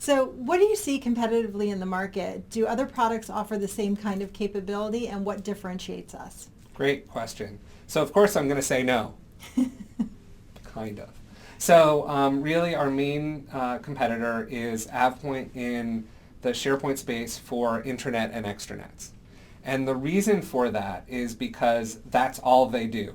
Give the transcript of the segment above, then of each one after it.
So what do you see competitively in the market? Do other products offer the same kind of capability, and what differentiates us? Great question. So of course I'm going to say no. Kind of. So really our main competitor is AvePoint in the SharePoint space for intranet and extranets. And the reason for that is because that's all they do.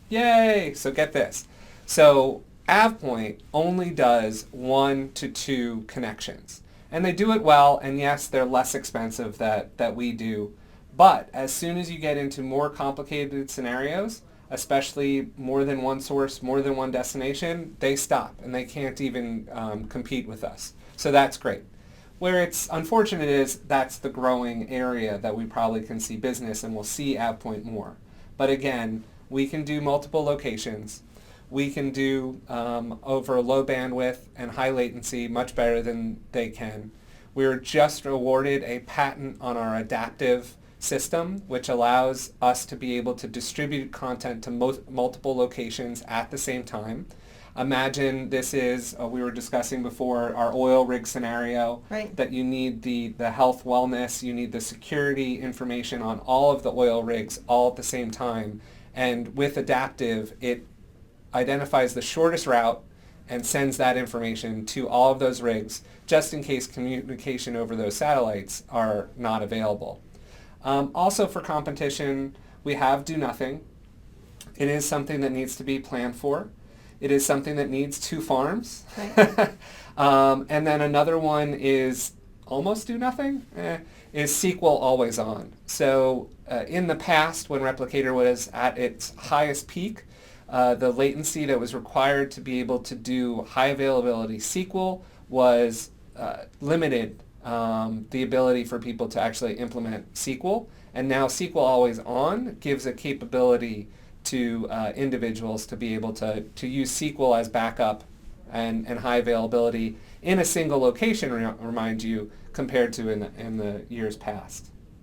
Yay! So get this. So AvePoint only does 1 to 2 connections. And they do it well, and yes, they're less expensive that we do. But as soon as you get into more complicated scenarios, especially more than one source, more than one destination, they stop and they can't even compete with us. So that's great. Where it's unfortunate is that's the growing area that we probably can see business, and we'll see AvePoint more. But again, we can do multiple locations. We can do over low bandwidth and high latency much better than they can. We were just awarded a patent on our adaptive system, which allows us to be able to distribute content to multiple locations at the same time. Imagine this is, we were discussing before, our oil rig scenario, Right. that you need the health wellness, you need the security information on all of the oil rigs all at the same time. And with adaptive, it identifies the shortest route and sends that information to all of those rigs, just in case communication over those satellites are not available. Also for competition, we have Do Nothing. It is something that needs to be planned for. It is something that needs 2 farms. Right. And then another one is almost Do Nothing, is SQL Always On. So in the past, when Replicator was at its highest peak, the latency that was required to be able to do high availability SQL was limited the ability for people to actually implement SQL. And now SQL Always On gives a capability to individuals to be able to use SQL as backup and high availability in a single location, remind you, compared to in the years past.